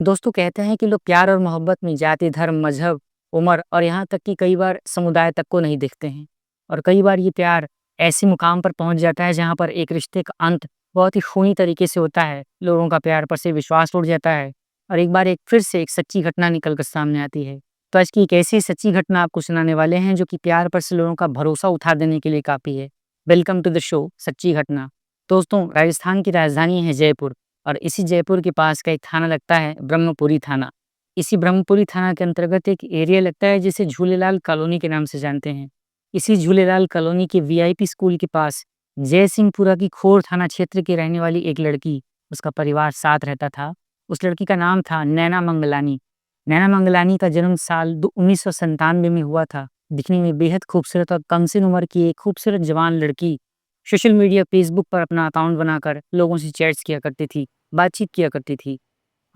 दोस्तों कहते हैं कि लोग प्यार और मोहब्बत में जाति, धर्म, मज़हब, उम्र और यहाँ तक कि कई बार समुदाय तक को नहीं देखते हैं। और कई बार ये प्यार ऐसे मुकाम पर पहुँच जाता है जहाँ पर एक रिश्ते का अंत बहुत ही खूनी तरीके से होता है। लोगों का प्यार पर से विश्वास उठ जाता है और एक बार एक फिर से एक सच्ची घटना निकल कर सामने आती है। तो आज की एक ऐसी सच्ची घटना आपको सुनाने वाले हैं जो कि प्यार पर से लोगों का भरोसा उठा देने के लिए काफ़ी है। वेलकम टू द शो सच्ची घटना। दोस्तों राजस्थान की राजधानी है जयपुर और इसी जयपुर के पास का एक थाना लगता है ब्रह्मपुरी थाना। इसी ब्रह्मपुरी थाना के अंतर्गत एक एरिया लगता है जिसे झूलेलाल कॉलोनी के नाम से जानते हैं। इसी झूलेलाल कॉलोनी के वीआईपी स्कूल के पास जयसिंहपुरा की खोर थाना क्षेत्र की रहने वाली एक लड़की, उसका परिवार साथ रहता था। उस लड़की का नाम था नैना मंगलानी। नैना मंगलानी का जन्म साल 1997 में हुआ था। दिखने में बेहद खूबसूरत और कमसिन उम्र की एक खूबसूरत जवान लड़की सोशल मीडिया फेसबुक पर अपना अकाउंट बनाकर लोगों से चैट्स किया करती थी, बातचीत किया करती थी।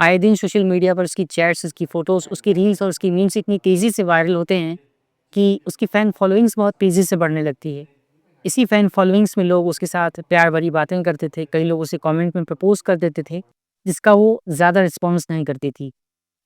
आए दिन सोशल मीडिया पर उसकी चैट्स, उसकी फ़ोटोज़, उसकी रील्स और उसकी मीम्स इतनी तेज़ी से वायरल होते हैं कि उसकी फ़ैन फ़ॉलोइंग्स बहुत तेज़ी से बढ़ने लगती है। इसी फ़ैन फ़ॉलोइंग्स में लोग उसके साथ प्यार भरी बातें करते थे, कई लोग उसे कमेंट में प्रपोज़ कर देते थे, जिसका वो ज़्यादा रिस्पॉन्स नहीं करती थी।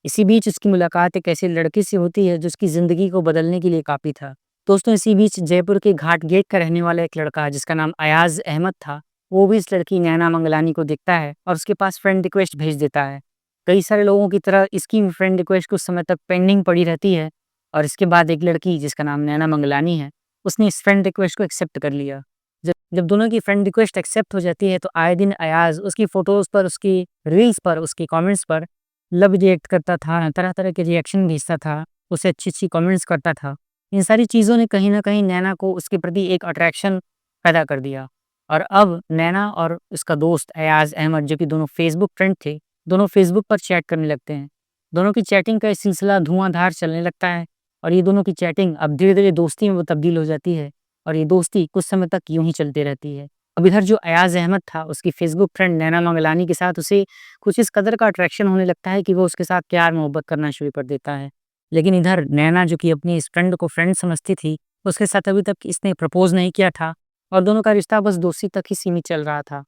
इसी बीच उसकी मुलाकात एक ऐसे लड़के से होती है जो उसकी ज़िंदगी को बदलने के लिए काफ़ी था। दोस्तों इसी बीच जयपुर के घाट गेट का रहने वाला एक लड़का जिसका नाम अयाज़ अहमद था, वो भी इस लड़की नैना मंगलानी को देखता है और उसके पास फ्रेंड रिक्वेस्ट भेज देता है। कई सारे लोगों की तरह इसकी भी फ्रेंड रिक्वेस्ट कुछ समय तक पेंडिंग पड़ी रहती है और इसके बाद एक लड़की जिसका नाम नैना मंगलानी है, उसने इस फ्रेंड रिक्वेस्ट को एक्सेप्ट कर लिया। जब जब दोनों की फ्रेंड रिक्वेस्ट एक्सेप्ट हो जाती है तो आए दिन अयाज़ उसकी फ़ोटोज़ पर, उसकी रील्स पर, उसके कमेंट्स पर लव रिएक्ट करता था, तरह-तरह के रिएक्शन भेजता था, उसे अच्छी-अच्छी कमेंट्स करता था। इन सारी चीज़ों ने कहीं न कहीं नैना को उसके प्रति एक अट्रैक्शन पैदा कर दिया और अब नैना और उसका दोस्त अयाज़ अहमद जो कि दोनों फ़ेसबुक फ्रेंड थे, दोनों फ़ेसबुक पर चैट करने लगते हैं। दोनों की चैटिंग का ये सिलसिला धुआँधार चलने लगता है और ये दोनों की चैटिंग अब धीरे-धीरे दोस्ती में वो तब्दील हो जाती है और ये दोस्ती कुछ समय तक यूँ ही चलती रहती है। अब इधर जो अयाज़ अहमद था, उसकी फ़ेसबुक फ्रेंड नैना मंगलानी के साथ उसे कुछ इस कदर का अट्रैक्शन होने लगता है कि वो उसके साथ प्यार मोहब्बत करना शुरू कर देता है। लेकिन इधर नैना जो कि अपनी इस फ्रेंड को फ्रेंड समझती थी, उसके साथ अभी तक इसने प्रपोज़ नहीं किया था और दोनों का रिश्ता बस दोस्ती तक ही सीमित चल रहा था।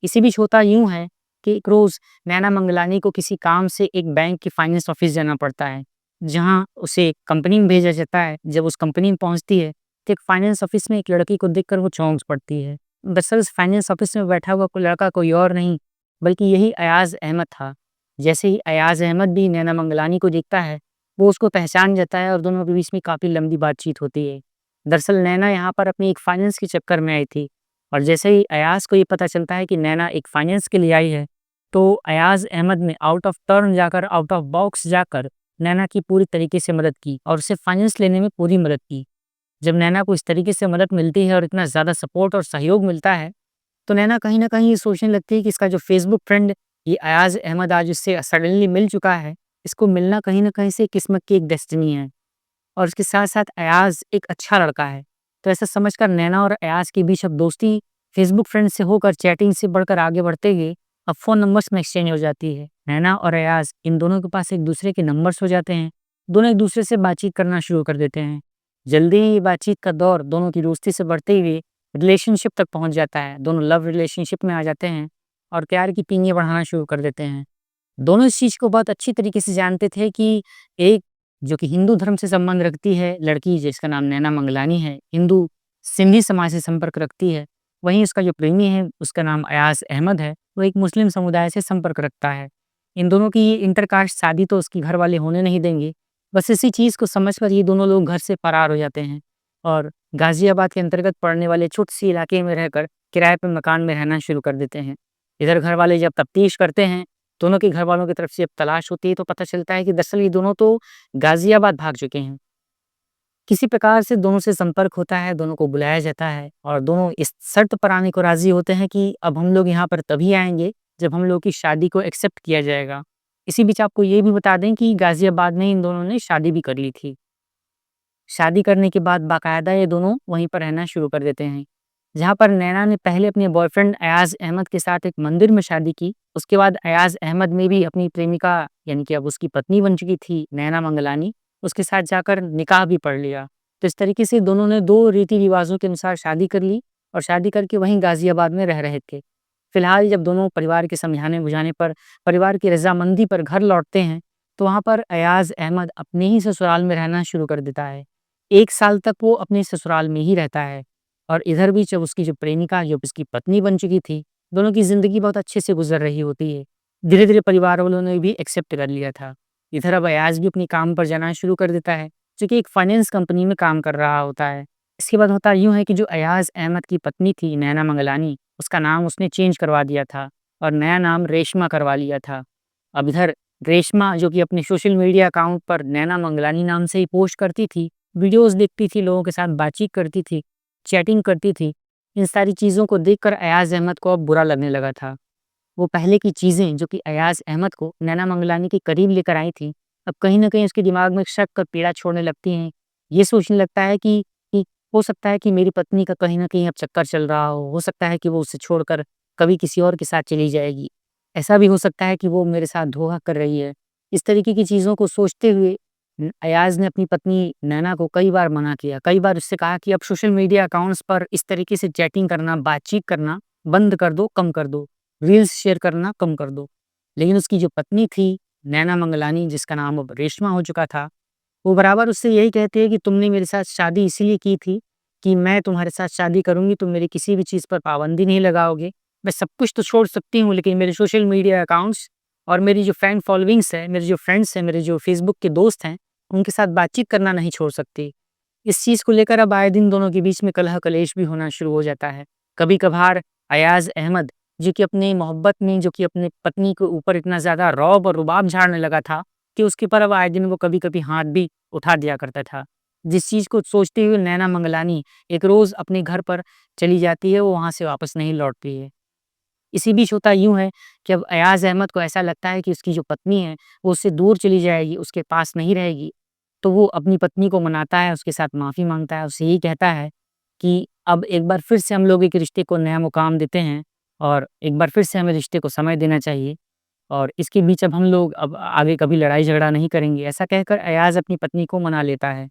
इसी बीच होता यूँ है कि एक रोज़ नैना मंगलानी को किसी काम से एक बैंक के फाइनेंस ऑफ़िस जाना पड़ता है, जहाँ उसे एक कंपनी में भेजा जाता है। जब उस कंपनी में पहुँचती है, तो एक फाइनेंस ऑफ़िस में एक लड़की को देखकर वो चौंक पड़ती है। दरअसल उस फाइनेंस ऑफ़िस में बैठा हुआ कोई लड़का कोई और नहीं, बल्कि यही अयाज़ अहमद था। जैसे ही अयाज़ अहमद भी नैना मंगलानी को देखता है, वो उसको पहचान जाता है और दोनों के बीच में काफ़ी लंबी बातचीत होती है। दरअसल नैना यहाँ पर अपनी एक फाइनेंस के चक्कर में आई थी और जैसे ही अयाज़ को ये पता चलता है कि नैना एक फाइनेंस के लिए आई है, तो अयाज़ अहमद ने आउट ऑफ टर्न जाकर, आउट ऑफ बॉक्स जाकर नैना की पूरी तरीके से मदद की और उसे फाइनेंस लेने में पूरी मदद की। जब नैना को इस तरीके से मदद मिलती है और इतना ज़्यादा सपोर्ट और सहयोग मिलता है, तो नैना कहीं न कहीं ये सोचने लगती है कि इसका जो फ़ेसबुक फ्रेंड ये अयाज़ अहमद आज इससे सडनली मिल चुका है, इसको मिलना कहीं न कहीं से किस्मत की एक डेस्टिनी है और इसके साथ-साथ अयाज़ एक अच्छा लड़का है। तो ऐसा समझकर नैना और अयाज़ के बीच अब दोस्ती फ़ेसबुक फ्रेंड से होकर चैटिंग से बढ़कर आगे बढ़ते हुए अब फ़ोन नंबर्स में एक्सचेंज हो जाती है। नैना और अयाज़ इन दोनों के पास एक-दूसरे के नंबर्स हो जाते हैं। दोनों एक-दूसरे से बातचीत करना शुरू कर देते हैं। जल्दी ही ये बातचीत का दौर दोनों की दोस्ती से बढ़ते हुए रिलेशनशिप तक पहुँच जाता है। दोनों लव रिलेशनशिप में आ जाते हैं और प्यार की पींगे बढ़ाना शुरू कर देते हैं। दोनों इस चीज़ को बहुत अच्छी तरीके से जानते थे कि एक जो कि हिंदू धर्म से संबंध रखती है लड़की जिसका नाम नैना मंगलानी है, हिंदू सिंधी समाज से संपर्क रखती है। वहीं उसका जो प्रेमी है उसका नाम अयाज़ अहमद है, वो एक मुस्लिम समुदाय से संपर्क रखता है। इन दोनों की ये इंटरकास्ट शादी तो उसके घर वाले होने नहीं देंगे। बस इसी चीज़ को समझकर ये दोनों लोग घर से फरार हो जाते हैं और गाज़ियाबाद के अंतर्गत पड़ने वाले छोटे-से इलाके में रहकर किराए पे मकान में रहना शुरू कर देते हैं। इधर घर वाले जब तफ्तीश करते हैं, दोनों के घरवालों की तरफ से जब तलाश होती है तो पता चलता है कि दरअसल ये दोनों तो गाज़ियाबाद भाग चुके हैं। किसी प्रकार से दोनों से संपर्क होता है, दोनों को बुलाया जाता है और दोनों इस शर्त पर आने को राज़ी होते हैं कि अब हम लोग यहाँ पर तभी आएँगे जब हम लोग की शादी को एक्सेप्ट किया जाएगा। इसी बीच आपको ये भी बता दें कि गाज़ियाबाद में इन दोनों ने शादी भी कर ली थी। शादी करने के बाद बाकायदा ये दोनों वहीं पर रहना शुरू कर देते हैं। जहाँ पर नैना ने पहले अपने बॉयफ्रेंड अयाज़ अहमद के साथ एक मंदिर में शादी की, उसके बाद अयाज़ अहमद ने भी अपनी प्रेमिका यानी कि अब उसकी पत्नी बन चुकी थी नैना मंगलानी, उसके साथ जाकर निकाह भी पढ़ लिया। तो इस तरीके से दोनों ने 2 रीति-रिवाज़ों के अनुसार शादी कर ली और शादी करके वहीं गाज़ियाबाद में रह रहे थे। फिलहाल जब दोनों परिवार के समझाने-बुझाने पर, परिवार की रज़ामंदी पर घर लौटते हैं, तो वहाँ पर अयाज़ अहमद अपने ही ससुराल में रहना शुरू कर देता है। 1 साल तक वो अपने ससुराल में ही रहता है और इधर भी जब उसकी जो प्रेमिका, जो उसकी पत्नी बन चुकी थी, दोनों की ज़िंदगी बहुत अच्छे से गुज़र रही होती है। धीरे-धीरे परिवार वालों ने भी एक्सेप्ट कर लिया था। इधर अब अयाज़ भी अपने काम पर जाना शुरू कर देता है, जो कि एक फाइनेंस कंपनी में काम कर रहा होता है। इसके बाद होता यूँ है कि जो अयाज़ अहमद की पत्नी थी, नैना मंगलानी, उसका नाम उसने चेंज करवा दिया था और नया नाम रेशमा करवा लिया था। अब इधर रेशमा, जो कि अपने सोशल मीडिया अकाउंट पर नैना मंगलानी नाम से ही पोस्ट करती थी, वीडियोज़ देखती थी, लोगों के साथ बातचीत करती थी, चैटिंग करती थी। इन सारी चीज़ों को देखकर अयाज़ अहमद को अब बुरा लगने लगा था। वो पहले की चीज़ें जो कि अयाज़ अहमद को नैना मंगलानी के करीब लेकर आई थी, अब कहीं न कहीं उसके दिमाग में शक का पीड़ा छोड़ने लगती हैं। ये सोचने लगता है कि हो सकता है कि मेरी पत्नी का कहीं न कहीं अब चक्कर चल रहा हो सकता है कि वो उसे छोड़कर कभी किसी और के साथ चली जाएगी। ऐसा भी हो सकता है कि वो मेरे साथ धोखा कर रही है। इस तरीके की चीज़ों को सोचते हुए अयाज़ ने अपनी पत्नी नैना को कई बार मना किया, कई बार उससे कहा कि अब सोशल मीडिया अकाउंट्स पर इस तरीके से चैटिंग करना, बातचीत करना बंद कर दो, कम कर दो। रील्स शेयर करना कम कर दो। लेकिन उसकी जो पत्नी थी, नैना मंगलानी, जिसका नाम अब रेशमा हो चुका था, वो बराबर उससे यही कहती है कि तुमने मेरे साथ शादी इसीलिए की थी कि मैं तुम्हारे साथ शादी करूँगी, तुम मेरी किसी भी चीज़ पर पाबंदी नहीं लगाओगे। मैं सब कुछ तो छोड़ सकती हूँ, लेकिन मेरे सोशल मीडिया अकाउंट्स और मेरी जो फैन फॉलोइंग्स है, मेरे जो फ्रेंड्स हैं, मेरे जो फेसबुक के दोस्त हैं, उनके साथ बातचीत करना नहीं छोड़ सकती। इस चीज़ को लेकर अब आए दिन दोनों के बीच में कलह-कलेश भी होना शुरू हो जाता है। कभी-कभार अयाज़ अहमद, जो कि अपनी मोहब्बत में, जो कि अपनी पत्नी के ऊपर इतना ज़्यादा रौब और रुबाब झाड़ने लगा था कि उसके ऊपर अब आए दिन वो कभी-कभी हाथ भी उठा दिया करता था। जिस चीज़ को सोचते हुए नैना मंगलानी एक रोज़ अपने घर पर चली जाती है, वो वहाँ से वापस नहीं लौटती है। इसी बीच होता यूँ है कि अब अयाज़ अहमद को ऐसा लगता है कि उसकी जो पत्नी है, वो उससे दूर चली जाएगी, उसके पास नहीं रहेगी। तो वो अपनी पत्नी को मनाता है, उसके साथ माफ़ी माँगता है, उससे यही कहता है कि अब एक बार फिर से हम लोग एक रिश्ते को नया मुकाम देते हैं और एक बार फिर से हमें रिश्ते को समय देना चाहिए और इसके बीच अब हम लोग अब आगे कभी लड़ाई-झगड़ा नहीं करेंगे। ऐसा कहकर अयाज़ अपनी पत्नी को मना लेता है।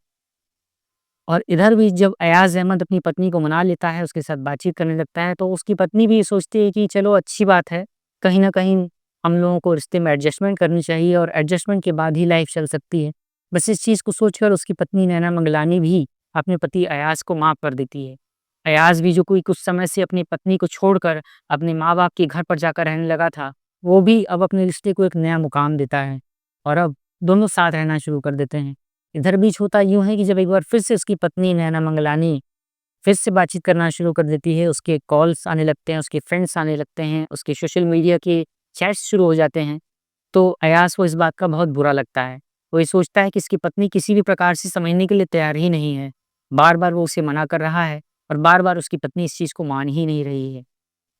और इधर भी जब अयाज़ अहमद अपनी पत्नी को मना लेता है, उसके साथ बातचीत करने लगता है, तो उसकी पत्नी भी ये सोचती है कि चलो अच्छी बात है, कहीं न कहीं हम लोगों को रिश्ते में एडजस्टमेंट करनी चाहिए और एडजस्टमेंट के बाद ही लाइफ़ चल सकती है। बस इस चीज़ को सोचकर उसकी पत्नी नैना मंगलानी भी अपने पति अयाज़ को माफ़ कर देती है। अयाज़ भी, जो कोई कुछ समय से अपनी पत्नी को छोड़कर अपने माँ-बाप के घर पर जाकर रहने लगा था, वो भी अब अपने रिश्ते को एक नया मुकाम देता है और अब दोनों साथ रहना शुरू कर देते हैं। इधर बीच होता यूँ है कि जब एक बार फिर से उसकी पत्नी नैना मंगलानी फिर से बातचीत करना शुरू कर देती है, उसके कॉल्स आने लगते हैं, उसके फ्रेंड्स आने लगते हैं, उसके सोशल मीडिया के चैट्स शुरू हो जाते हैं, तो अयाज़ को इस बात का बहुत बुरा लगता है। वो ये सोचता है कि इसकी पत्नी किसी भी प्रकार से समझने के लिए तैयार ही नहीं है। बार-बार वो उसे मना कर रहा है और बार-बार उसकी पत्नी इस चीज़ को मान ही नहीं रही है।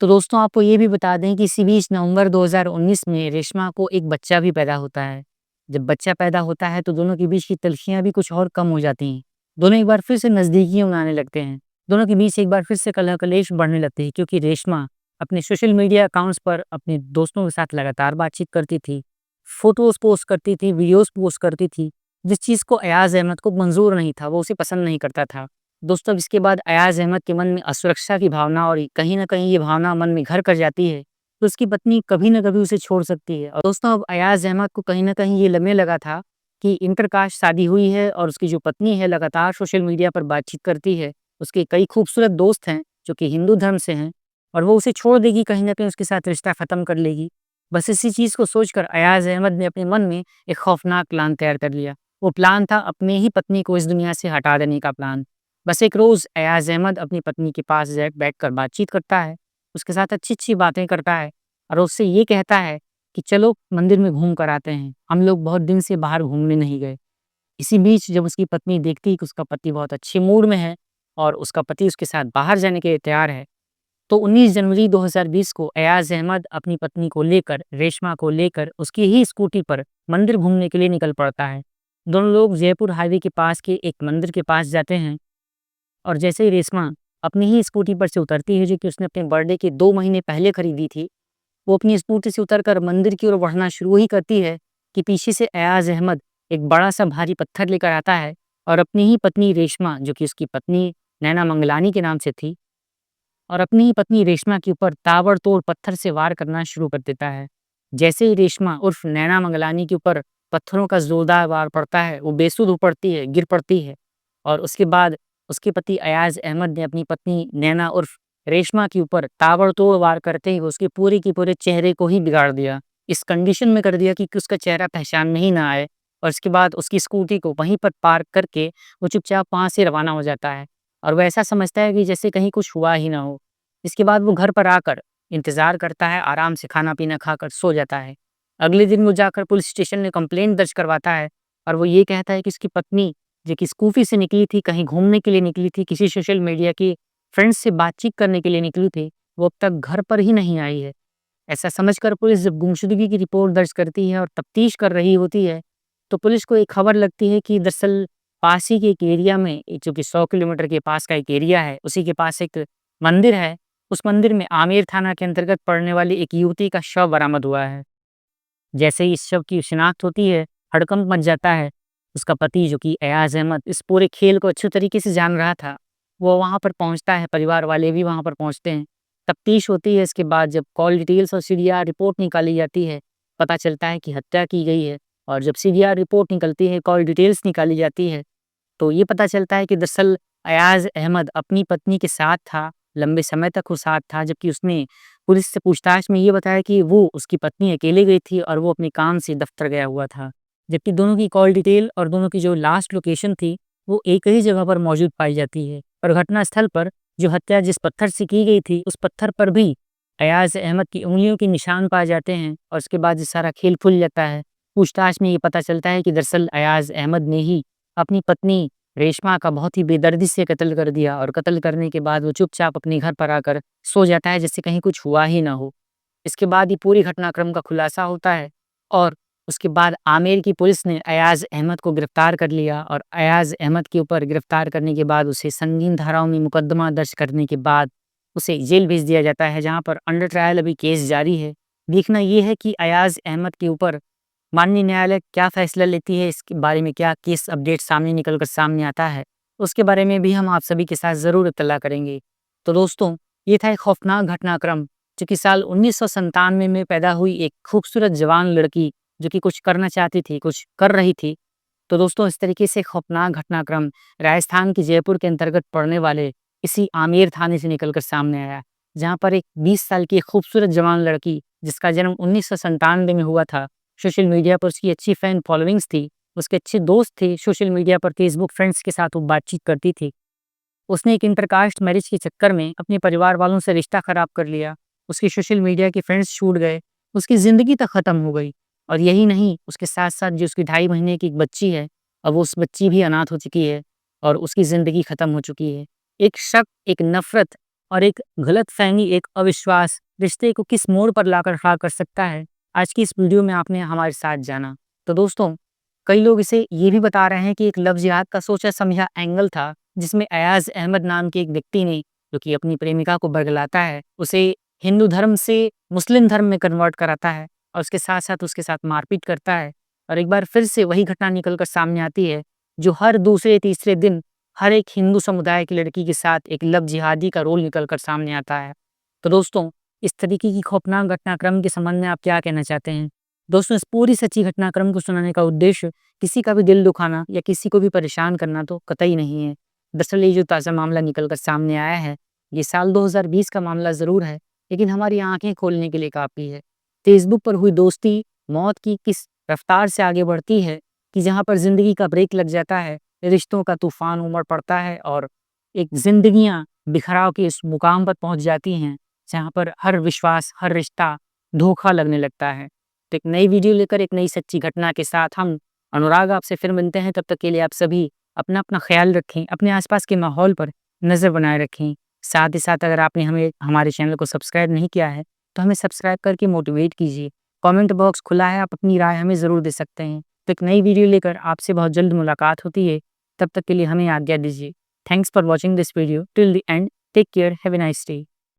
तो दोस्तों, आपको ये भी बता दें कि इसी बीच नवंबर 2019 में रेशमा को एक बच्चा भी पैदा होता है। जब बच्चा पैदा होता है तो दोनों के बीच की तल्खियाँ भी कुछ और कम हो जाती हैं। दोनों एक बार फिर से नज़दीकियाँ बनाने लगते हैं। दोनों के बीच एक बार फिर से कलह-कलेश बढ़ने लगते हैं, क्योंकि रेशमा अपने सोशल मीडिया अकाउंट्स पर अपने दोस्तों के साथ लगातार बातचीत करती थी, फ़ोटोज़ पोस्ट करती थी, वीडियोज़ पोस्ट करती थी, जिस चीज़ को अयाज़ अहमद को मंज़ूर नहीं था, वो उसे पसंद नहीं करता था। दोस्तों, अब इसके बाद अयाज़ अहमद के मन में असुरक्षा की भावना और कहीं न कहीं ये भावना मन में घर कर जाती है, तो उसकी पत्नी कभी न कभी उसे छोड़ सकती है। और दोस्तों, अब अयाज़ अहमद को कहीं न कहीं ये लगने लगा था कि इंटरकास्ट शादी हुई है और उसकी जो पत्नी है लगातार सोशल मीडिया पर बातचीत करती है। उसके कई खूबसूरत दोस्त हैं जो कि हिंदू धर्म से हैं और वो उसे छोड़ देगी, कहीं न कहीं उसके साथ रिश्ता ख़त्म कर लेगी। बस इसी चीज़ को सोचकर अयाज़ अहमद ने अपने मन में एक खौफ़नाक प्लान तैयार कर लिया। वो प्लान था अपनी ही पत्नी को इस दुनिया से हटा देने का प्लान। बस एक रोज़ अयाज़ अहमद अपनी पत्नी के पास बैठकर बातचीत करता है, उसके साथ अच्छी-अच्छी बातें करता है और उससे ये कहता है कि चलो मंदिर में घूम कर आते हैं, हम लोग बहुत दिन से बाहर घूमने नहीं गए। इसी बीच जब उसकी पत्नी देखती है कि उसका पति बहुत अच्छे मूड में है और उसका पति उसके साथ बाहर जाने के लिए तैयार है, तो 19 जनवरी 2020 को अयाज़ अहमद अपनी पत्नी को लेकर, रेशमा को लेकर उसकी ही स्कूटी पर मंदिर घूमने के लिए निकल पड़ता है। दोनों लोग जयपुर हाईवे के पास के एक मंदिर के पास जाते हैं और जैसे ही रेशमा अपनी ही स्कूटी पर से उतरती है, जो कि उसने अपने बर्थडे के 2 महीने पहले खरीदी थी, वो अपनी स्कूटी से उतरकर मंदिर की ओर बढ़ना शुरू ही करती है कि पीछे से अयाज़ अहमद एक बड़ा-सा भारी पत्थर लेकर आता है और अपनी ही पत्नी रेशमा, जो कि उसकी पत्नी नैना मंगलानी के नाम से थी, और अपनी ही पत्नी रेशमा के ऊपर ताबड़तोड़ पत्थर से वार करना शुरू कर देता है। जैसे ही रेशमा उर्फ नैना मंगलानी के ऊपर पत्थरों का जोरदार वार पड़ता है, वो बेसुध हो पड़ती है, गिर पड़ती है और उसके बाद उसके पति अयाज अहमद ने अपनी पत्नी नैना उर्फ रेशमा के ऊपर ताबड़तोड़ वार करते ही उसके पूरे के पूरे चेहरे को ही बिगाड़ दिया। इस कंडीशन में कर दिया कि उसका चेहरा पहचान में ही ना आए और उसके बाद उसकी स्कूटी को वहीं पर पार्क करके वो चुपचाप वहाँ से रवाना हो जाता है और वो ऐसा समझता है कि जैसे कहीं कुछ हुआ ही ना हो। इसके बाद वो घर पर आकर इंतज़ार करता है, आराम से खाना-पीना खाकर सो जाता है। अगले दिन वो जाकर पुलिस स्टेशन में कंप्लेंट दर्ज करवाता है और वो ये कहता है कि उसकी पत्नी जो कि स्कूटी से निकली थी, कहीं घूमने के लिए निकली थी, किसी सोशल मीडिया की फ्रेंड्स से बातचीत करने के लिए निकली थी, वो अब तक घर पर ही नहीं आई है। ऐसा समझकर पुलिस जब गुमशुदगी की रिपोर्ट दर्ज करती है और तफ्तीश कर रही होती है, तो पुलिस को एक खबर लगती है कि दरअसल पास ही के एक एरिया में, जो कि 100 किलोमीटर के पास का एक एरिया है, उसी के पास एक मंदिर है। उस मंदिर में आमेर थाना के अंतर्गत पड़ने वाली एक युवती का शव बरामद हुआ है। जैसे ही इस शव की शिनाख्त होती है, हड़कंप मच जाता है। उसका पति जो कि अयाज अहमद इस पूरे खेल को अच्छे तरीके से जान रहा था, वो वहाँ पर पहुँचता है, परिवार वाले भी वहाँ पर पहुँचते हैं। तफ्तीश होती है, इसके बाद जब कॉल डिटेल्स और सीडीआर रिपोर्ट निकाली जाती है, पता चलता है कि हत्या की गई है और जब सीडीआर रिपोर्ट निकलती है, कॉल डिटेल्स निकाली जाती है, तो ये पता चलता है कि दरअसल अयाज अहमद अपनी पत्नी के साथ था, लंबे समय तक वो साथ था, जबकि उसने पुलिस से पूछताछ में ये बताया कि वो उसकी पत्नी अकेले गई थी और वो अपने काम से दफ्तर गया हुआ था। जबकि दोनों की कॉल डिटेल और दोनों की जो लास्ट लोकेशन थी, वो एक ही जगह पर मौजूद पाई जाती है और घटनास्थल पर जो हत्या जिस पत्थर से की गई थी, उस पत्थर पर भी अयाज अहमद की उँगलियों के निशान पाए जाते हैं और उसके बाद ये सारा खेल खुल जाता है। पूछताछ में ये पता चलता है कि दरअसल अयाज अहमद ने ही अपनी पत्नी रेशमा का बहुत ही बेदर्दी से कत्ल कर दिया और कत्ल करने के बाद वो चुपचाप अपने घर पर आकर सो जाता है जैसे कहीं कुछ हुआ ही ना हो। इसके बाद ये पूरी घटनाक्रम का खुलासा होता है और उसके बाद आमेर की पुलिस ने अयाज अहमद को गिरफ्तार कर लिया और अयाज अहमद के ऊपर गिरफ्तार करने के बाद उसे संगीन धाराओं में मुकदमा दर्ज करने के बाद उसे जेल भेज दिया जाता है, जहाँ पर अंडर ट्रायल अभी केस जारी है। देखना ये है कि अयाज अहमद के ऊपर माननीय न्यायालय क्या फैसला लेती है, इसके बारे में क्या केस अपडेट सामने निकल कर सामने आता है, उसके बारे में भी हम आप सभी के साथ ज़रूर इत्तला करेंगे। तो दोस्तों, ये था एक खौफनाक घटनाक्रम जो कि साल 1997 में पैदा हुई एक खूबसूरत जवान लड़की जो कि कुछ करना चाहती थी, कुछ कर रही थी। तो दोस्तों, इस तरीके से खौफनाक घटनाक्रम राजस्थान के जयपुर के अंतर्गत पड़ने वाले इसी आमेर थाने से निकल कर सामने आया, जहाँ पर एक 20 साल की एक खूबसूरत जवान लड़की जिसका जन्म 1997 में हुआ था, सोशल मीडिया पर उसकी अच्छी फ़ैन फॉलोइंग्स थी, उसके अच्छे दोस्त थे, सोशल मीडिया पर फ़ेसबुक फ्रेंड्स के साथ वो बातचीत करती थी। उसने एक इंटरकास्ट मैरिज के चक्कर में अपने परिवार वालों से रिश्ता ख़राब कर लिया, उसके सोशल मीडिया के फ्रेंड्स छूट गए, उसकी ज़िंदगी तक ख़त्म हो गई और यही नहीं, उसके साथ-साथ जो उसकी 2.5 महीने की एक बच्ची है, अब वो उस बच्ची भी अनाथ हो चुकी है और उसकी ज़िंदगी ख़त्म हो चुकी है। एक शक, एक नफ़रत और एक गलतफ़हमी, एक अविश्वास रिश्ते को किस मोड़ पर लाकर खड़ा कर सकता है, आज की इस वीडियो में आपने हमारे साथ जाना। तो दोस्तों, कई लोग इसे ये भी बता रहे हैं कि एक लव जिहाद का सोचा-समझा एंगल था, जिसमें अयाज अहमद नाम के एक व्यक्ति ने, जो कि अपनी प्रेमिका को बरगलाता है, उसे हिंदू धर्म से मुस्लिम धर्म में कन्वर्ट कराता है और उसके साथ-साथ उसके साथ मारपीट करता है और एक बार फिर से वही घटना निकल कर सामने आती है, जो हर दूसरे तीसरे दिन हर एक हिंदू समुदाय की लड़की के साथ एक लव जिहादी का रोल निकल कर सामने आता है। तो दोस्तों, इस तरीके की खौफनाक घटनाक्रम के संबंध में आप क्या कहना चाहते हैं? दोस्तों, इस पूरी सच्ची घटनाक्रम को सुनाने का उद्देश्य किसी का भी दिल दुखाना या किसी को भी परेशान करना तो कतई नहीं है। दरअसल ये जो ताज़ा मामला निकल कर सामने आया है, ये साल 2020 का मामला ज़रूर है, लेकिन हमारी आँखें खोलने के लिए काफ़ी है। फ़ेसबुक पर हुई दोस्ती मौत की किस रफ्तार से आगे बढ़ती है कि जहाँ पर ज़िंदगी का ब्रेक लग जाता है, रिश्तों का तूफ़ान उमड़ पड़ता है और एक ज़िंदगियाँ बिखराव के इस मुकाम पर पहुँच जाती हैं, जहाँ पर हर विश्वास, हर रिश्ता धोखा लगने लगता है। तो एक नई वीडियो लेकर एक नई सच्ची घटना के साथ हम अनुराग आपसे फिर मिलते हैं। तब तक के लिए आप सभी अपना-अपना ख़्याल रखें, अपने आसपास के माहौल पर नज़र बनाए रखें। साथ ही साथ अगर आपने हमारे चैनल को सब्सक्राइब नहीं किया है, तो हमें सब्सक्राइब करके मोटिवेट कीजिए। कमेंट बॉक्स खुला है, आप अपनी राय हमें ज़रूर दे सकते हैं। तो एक नई वीडियो लेकर आपसे बहुत जल्द मुलाकात होती है। तब तक के लिए हमें आज्ञा दीजिए। Thanks for watching this video till the end. Take care, have a nice day.